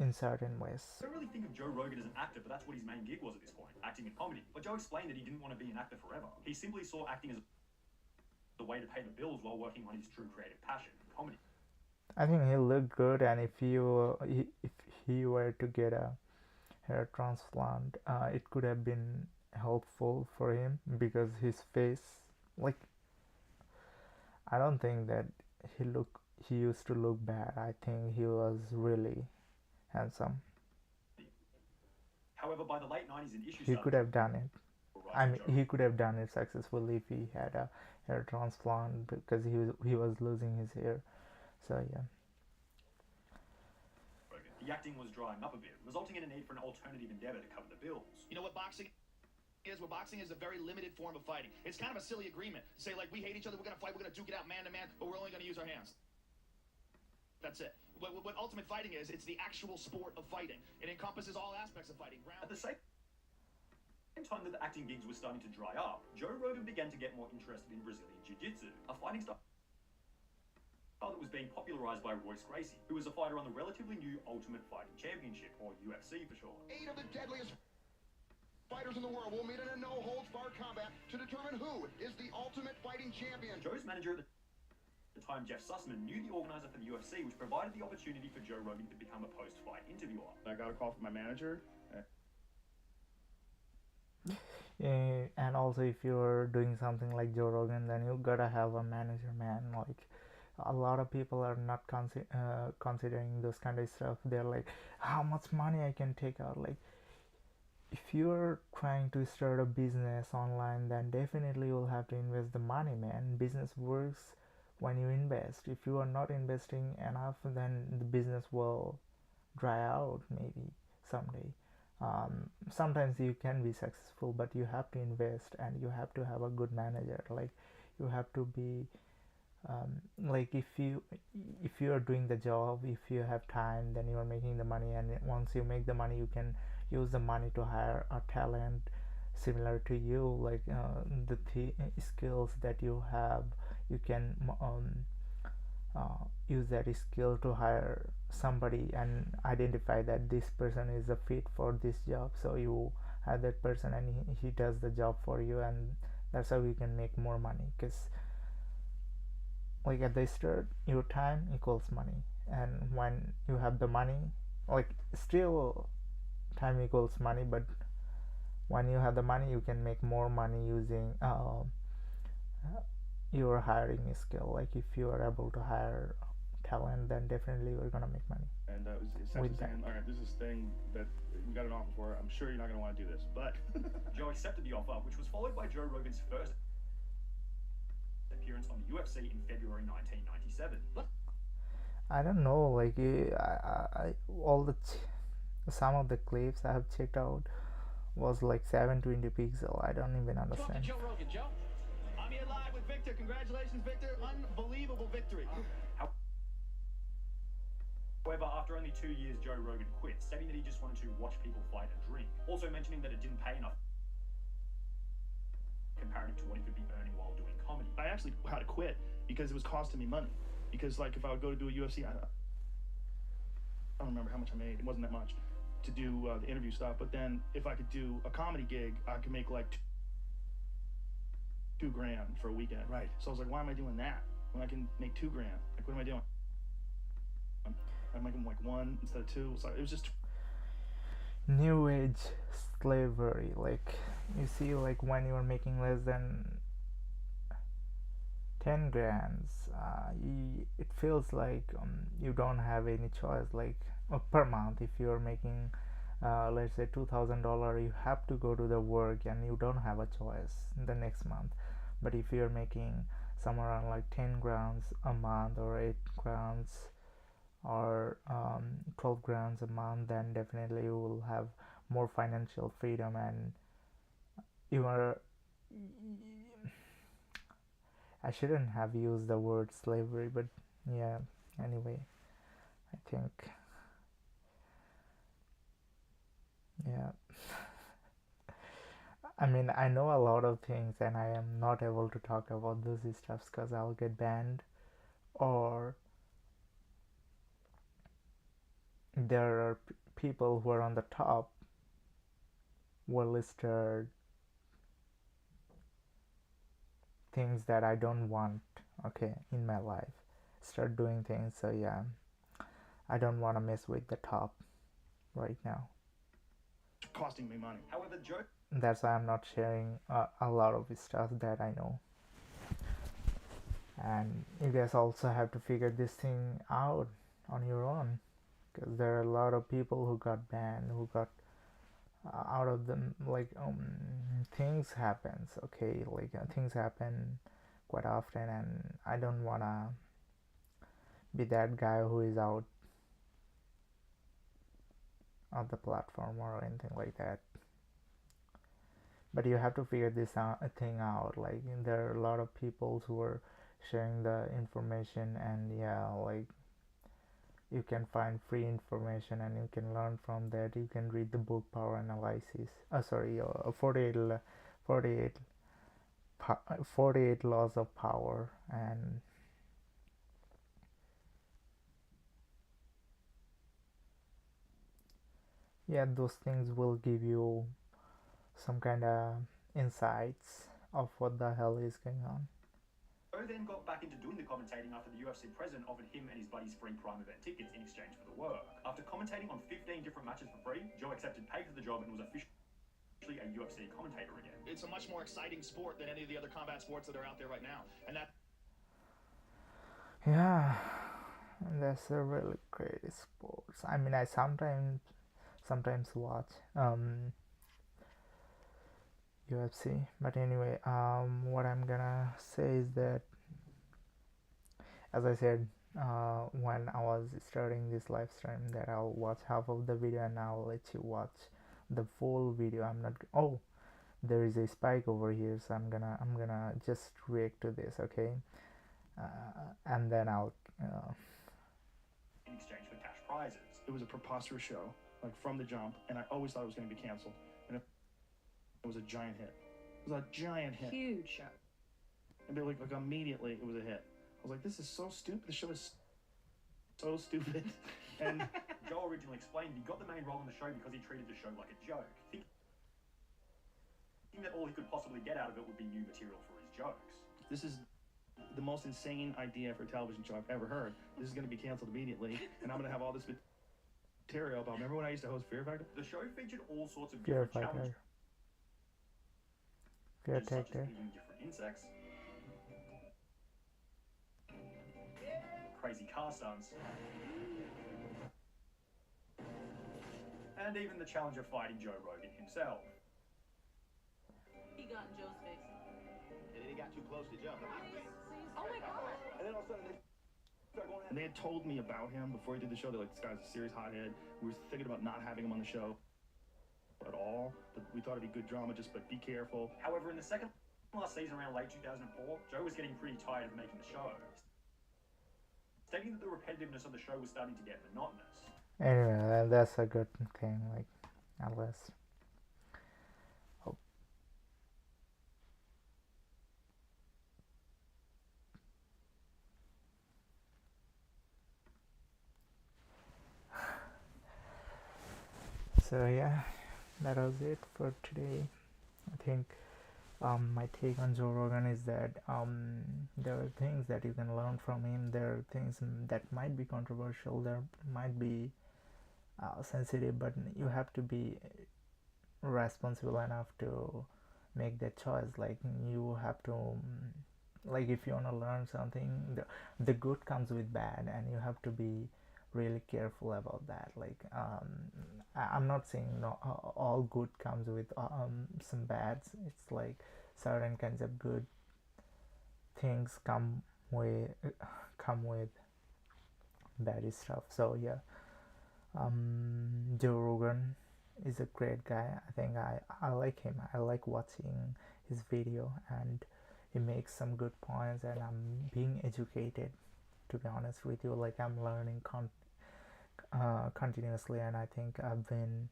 Speaker 1: in certain ways.
Speaker 3: I don't really think of Joe Rogan as an actor, but that's what his main gig was at this point, acting and comedy. But Joe explained that he didn't want to be an actor forever. He simply saw acting as a way to pay the bills while working on his true creative passion, comedy.
Speaker 1: I think he looked good, and if he were to get a hair transplant, it could have been helpful for him, because his face, like, I don't think that he used to look bad. I think he was really handsome.
Speaker 3: However, by the late 90s, an issue
Speaker 1: He could have done it. I mean, he could have done it successfully if he had a hair transplant, because he was losing his hair. So yeah.
Speaker 3: The acting was drying up a bit, resulting in a need for an alternative endeavor to cover the bills.
Speaker 2: You know what boxing is? Well, boxing is a very limited form of fighting. It's kind of a silly agreement to say, like, we hate each other, we're going to fight, we're going to duke it out man to man, but we're only going to use our hands. That's it. What Ultimate Fighting is, it's the actual sport of fighting. It encompasses all aspects of fighting.
Speaker 3: At the same time that the acting gigs were starting to dry up, Joe Rogan began to get more interested in Brazilian Jiu-Jitsu, a fighting style that was being popularized by Royce Gracie, who was a fighter on the relatively new Ultimate Fighting Championship, or UFC for short.
Speaker 10: 8 of the deadliest fighters in the world will meet in a no-holds-barred combat to determine who is the Ultimate Fighting Champion.
Speaker 3: Joe's manager at the time, Jeff Sussman, knew the organizer for the UFC, which provided the opportunity for Joe Rogan to become a post-fight interviewer.
Speaker 7: I got a call from my manager.
Speaker 1: And also if you're doing something like Joe Rogan, then you gotta have a manager, man. Like a lot of people are not considering those kind of stuff. They're like, how much money I can take out. Like if you're trying to start a business online, then definitely you'll have to invest the money, man. Business works when you invest. If you are not investing enough, then the business will dry out maybe someday. Sometimes you can be successful, but you have to invest and you have to have a good manager. Like you have to be like if you are doing the job, if you have time, then you are making the money, and once you make the money, you can use the money to hire a talent similar to you, like the skills that you have. You can use that skill to hire somebody and identify that this person is a fit for this job, so you hire that person and he does the job for you, and that's how you can make more money. Because like at the start, your time equals money, and when you have the money, like still time equals money, but when you have the money, you can make more money using your hiring skill. Like if you are able to hire talent, then definitely you're gonna make money.
Speaker 7: And it was essentially saying, all right, this is this thing that we got an offer for. I'm sure you're not going to want to do this, but
Speaker 3: Joe accepted the offer, which was followed by Joe Rogan's first appearance on the UFC in February 1997.
Speaker 1: I don't know, like I all the some of the clips I have checked out was like 720 pixel. I don't even understand.
Speaker 2: Joe Rogan, Joe. I'm here live with Victor. Congratulations, Victor. Unbelievable victory.
Speaker 3: However, after only 2 years, Joe Rogan quit, stating that he just wanted to watch people fight and drink. Also mentioning that it didn't pay enough comparative to what he could be earning while doing comedy.
Speaker 7: I actually had to quit because it was costing me money. Because like if I would go to do a UFC, I don't remember how much I made. It wasn't that much to do the interview stuff. But then if I could do a comedy gig, I could make like $2 grand for a weekend.
Speaker 8: Right.
Speaker 7: So I was like, why am I doing that when I can make $2 grand? Like, what am I doing? I'm making like 1 instead of 2. So it was just
Speaker 1: New age slavery. Like you see, like when you are making less than 10 grands, it feels like you don't have any choice. Like per month, if you are making let's say $2,000, you have to go to the work and you don't have a choice the next month. But if you're making somewhere around like 10 grams a month or 8 grams or 12 grams a month, then definitely you will have more financial freedom, and you are, I shouldn't have used the word slavery, but yeah, anyway, I think, yeah. I mean, I know a lot of things and I am not able to talk about those stuffs because I'll get banned, or there are people who are on the top will start things that I don't want, okay, in my life. Start doing things, so yeah, I don't want to mess with the top right now.
Speaker 7: costing me money.
Speaker 3: However, Joe
Speaker 1: That's why I'm not sharing a lot of stuff that I know. And you guys also have to figure this thing out on your own, because there are a lot of people who got banned, who got out of them. Like things happens, okay, like things happen quite often, and I don't wanna be that guy who is out of the platform or anything like that. But you have to figure this thing out. Like there are a lot of people who are sharing the information, and yeah, like you can find free information and you can learn from that. You can read the book Power Analysis, 48 Laws of Power, and yeah, those things will give you some kind of insights of what the hell is going on.
Speaker 3: Joe then got back into doing the commentating after the UFC president offered him and his buddies free prime event tickets in exchange for the work. After commentating on 15 different matches for free, Joe accepted pay for the job and was officially a UFC commentator again.
Speaker 2: It's a much more exciting sport than any of the other combat sports that are out there right now, and that.
Speaker 1: Yeah, that's a really great sports. I mean, I sometimes watch UFC, but anyway, what I'm gonna say is that, as I said, when I was starting this live stream, that I'll watch half of the video and I'll let you watch the full video. I'm not. Oh, there is a spike over here, so I'm gonna just react to this, okay? And then I'll.
Speaker 3: In exchange for cash prizes.
Speaker 7: It was a preposterous show, like from the jump, and I always thought it was going to be canceled. And it was a giant hit. It was a giant hit.
Speaker 9: Huge show.
Speaker 7: And they like immediately it was a hit. I was like, this is so stupid. The show is so stupid. And
Speaker 3: Joe originally explained he got the main role in the show because he treated the show like a joke, thinking that all he could possibly get out of it would be new material for his jokes.
Speaker 7: this is the most insane idea for a television show I've ever heard. This is going to be canceled immediately, and I'm going to have all this material about. Remember when I used to host Fear Factor?
Speaker 3: The show featured all sorts of
Speaker 1: Fear
Speaker 3: different challenges,
Speaker 1: Fear
Speaker 3: such as
Speaker 1: Factor.
Speaker 3: eating different insects, crazy car stunts, and even the challenge of fighting Joe Rogan himself.
Speaker 9: He got in Joe's face.
Speaker 2: And then he got too close to Joe.
Speaker 9: Oh my god.
Speaker 10: And then all of a sudden they start going
Speaker 7: And they had told me about him before he did the show. They're like, this guy's a serious hothead. We were thinking about not having him on the show at all, but we thought it'd be good drama, just but be careful.
Speaker 3: However, in the second last season, around late 2004, Joe was getting pretty tired of making the show, stating that the repetitiveness of the show was starting to get monotonous.
Speaker 1: Anyway, that's a good thing, like, at least. Oh. So yeah, that was it for today. I think my take on Joe Rogan is that there are things that you can learn from him. There are things that might be controversial. There might be sensitive, but you have to be responsible enough to make that choice. Like, you have to like, if you want to learn something, the good comes with bad, and you have to be really careful about that. Like, I'm not saying no, all good comes with some bads. It's like certain kinds of good things come with bad stuff. So yeah, Joe Rogan is a great guy. I think I like him. I like watching his video, and he makes some good points, and I'm being educated, to be honest with you. Like, I'm learning continuously, and I think I've been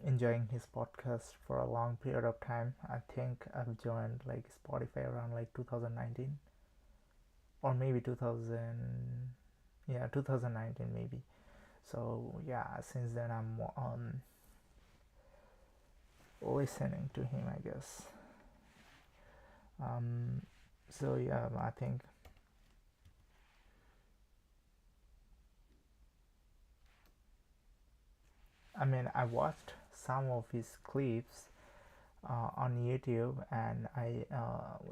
Speaker 1: enjoying his podcast for a long period of time. I think I've joined like Spotify around like 2019, or maybe 2019 maybe. So yeah, since then I'm listening to him, I guess. So yeah, I think I watched some of his clips on YouTube, and I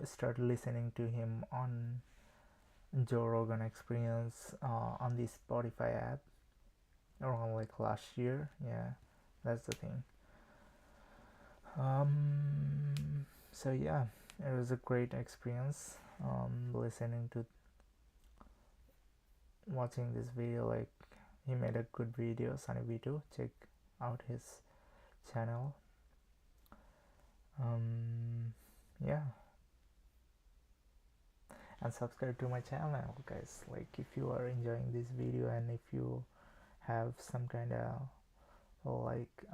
Speaker 1: started listening to him on Joe Rogan Experience on the Spotify app around like last year. Yeah, that's the thing. So yeah, it was a great experience listening to watching this video. Like, he made a good video, Sunny V2. Check out his channel. Yeah, and subscribe to my channel, guys. Like, if you are enjoying this video, and if you have some kind of like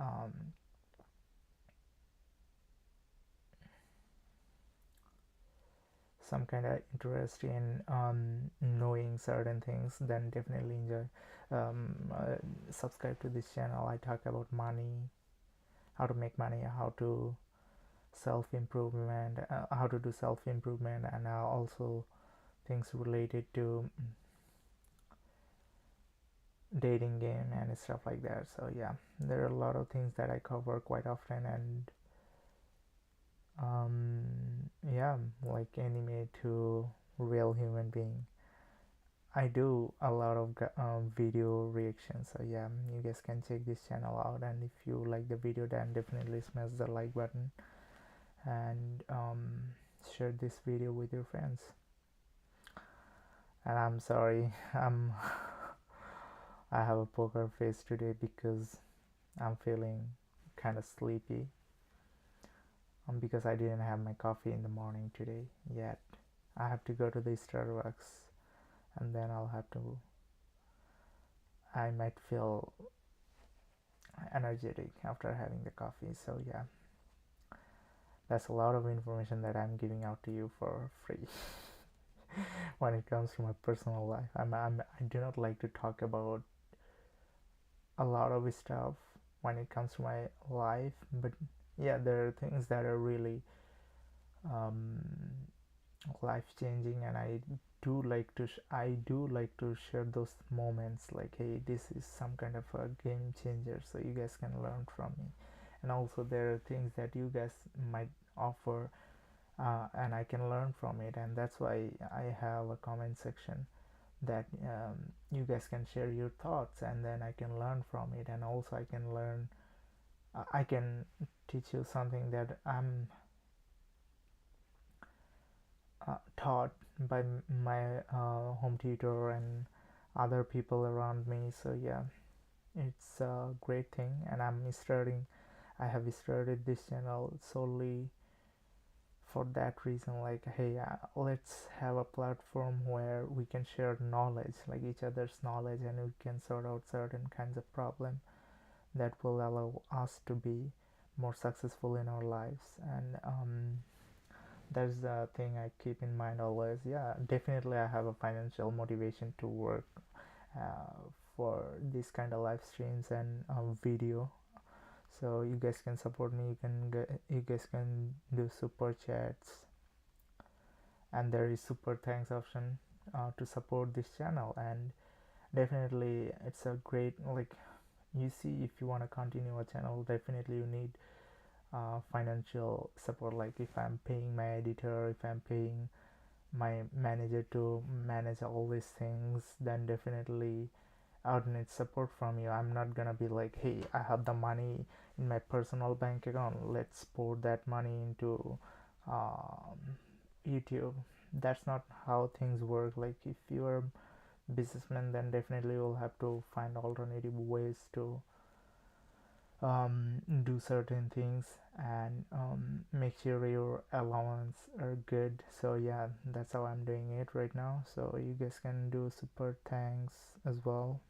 Speaker 1: some kind of interest in knowing certain things, then definitely subscribe to this channel. I talk about money, how to make money, how to self-improvement, how to do self-improvement, and also things related to dating game and stuff like that. So yeah, there are a lot of things that I cover quite often, and yeah, like anime to real human being. I do a lot of video reactions, so yeah, you guys can check this channel out. And if you like the video, then definitely smash the like button and share this video with your friends. And I'm sorry, I have a poker face today because I'm feeling kind of sleepy. Because I didn't have my coffee in the morning today yet. I have to go to the Starbucks, and then I might feel energetic after having the coffee. So yeah, that's a lot of information that I'm giving out to you for free. When it comes to my personal life, I do not like to talk about a lot of stuff when it comes to my life, but yeah, there are things that are really life changing, and I do like to share those moments, like, hey, this is some kind of a game changer, so you guys can learn from me. And also there are things that you guys might offer, and I can learn from it, and that's why I have a comment section that you guys can share your thoughts, and then I can learn from it. And also I can teach you something that I'm taught by my home tutor and other people around me. So yeah, it's a great thing, and I have started this channel solely for that reason. Like, hey, let's have a platform where we can share knowledge, like each other's knowledge, and we can sort out certain kinds of problem that will allow us to be more successful in our lives. And that's the thing I keep in mind always. Yeah, definitely I have a financial motivation to work for this kind of live streams and video. So you guys can support me. You guys can do super chats, and there is super thanks option to support this channel. And definitely it's a great, like, you see, if you want to continue a channel, definitely you need financial support. Like, if I'm paying my editor, if I'm paying my manager to manage all these things, then definitely I would need support from you. I'm not gonna be like, hey, I have the money in my personal bank account, let's pour that money into YouTube. That's not how things work. Like, if you're a businessman, then definitely you'll have to find alternative ways to do certain things, and make sure your allowance are good. So yeah, that's how I'm doing it right now. So you guys can do super thanks as well,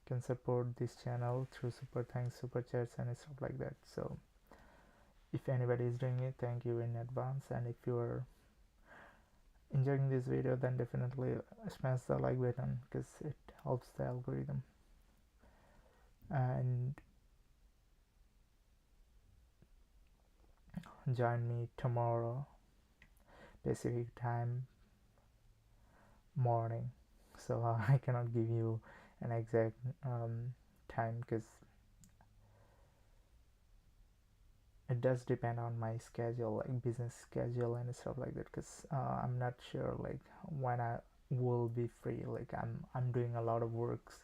Speaker 1: can support this channel through super thanks, super chats, and stuff like that. So if anybody is doing it, thank you in advance. And if you are enjoying this video, then definitely smash the like button, because it helps the algorithm. And join me tomorrow Pacific time morning. So I cannot give you an exact time, because it does depend on my schedule, like business schedule and stuff like that, because I'm not sure like when I will be free. Like, I'm doing a lot of works,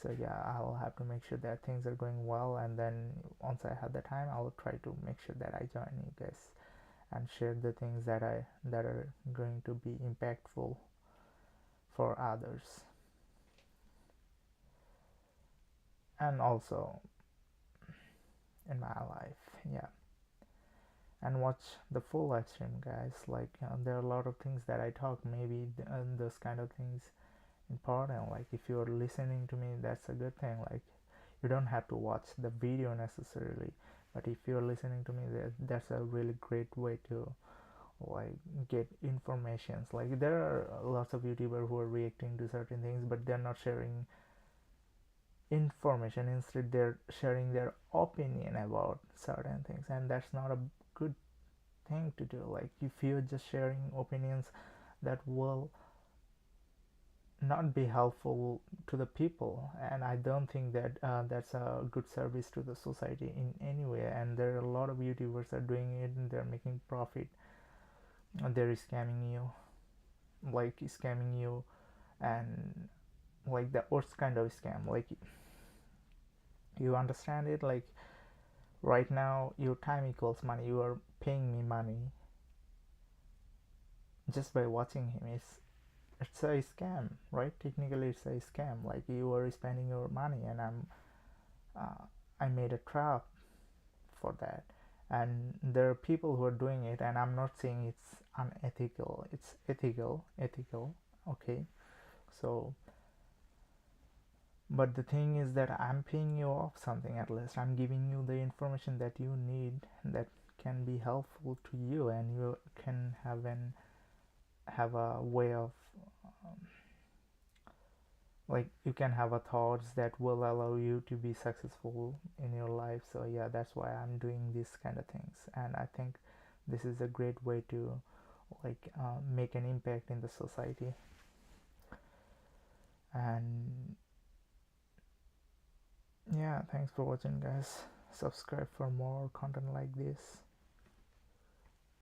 Speaker 1: so yeah, I'll have to make sure that things are going well, and then once I have the time, I'll try to make sure that I join you guys and share the things that are going to be impactful for others. And also in my life, yeah. And watch the full live stream, guys. Like, there are a lot of things that I talk, maybe those kind of things important. Like, if you're listening to me, that's a good thing. Like, you don't have to watch the video necessarily, but if you're listening to me, that's a really great way to like get informations. Like, there are lots of YouTubers who are reacting to certain things, but they're not sharing information. Instead, they're sharing their opinion about certain things, and that's not a good thing to do. Like, if you're just sharing opinions that will not be helpful to the people, and I don't think that that's a good service to the society in any way. And there are a lot of YouTubers are doing it and they're making profit, and they're scamming you, and like the worst kind of scam. Like, you understand it, like right now your time equals money. You are paying me money just by watching him. It's a scam, right? Technically it's a scam. Like, you are spending your money and I made a trap for that. And there are people who are doing it, and I'm not saying it's unethical. It's ethical, okay? So, but the thing is that I'm paying you off something. At least I'm giving you the information that you need, that can be helpful to you, and you can have a way of like, you can have a thoughts that will allow you to be successful in your life. So yeah, that's why I'm doing these kind of things, and I think this is a great way to like make an impact in the society. And yeah, thanks for watching, guys. Subscribe for more content like this.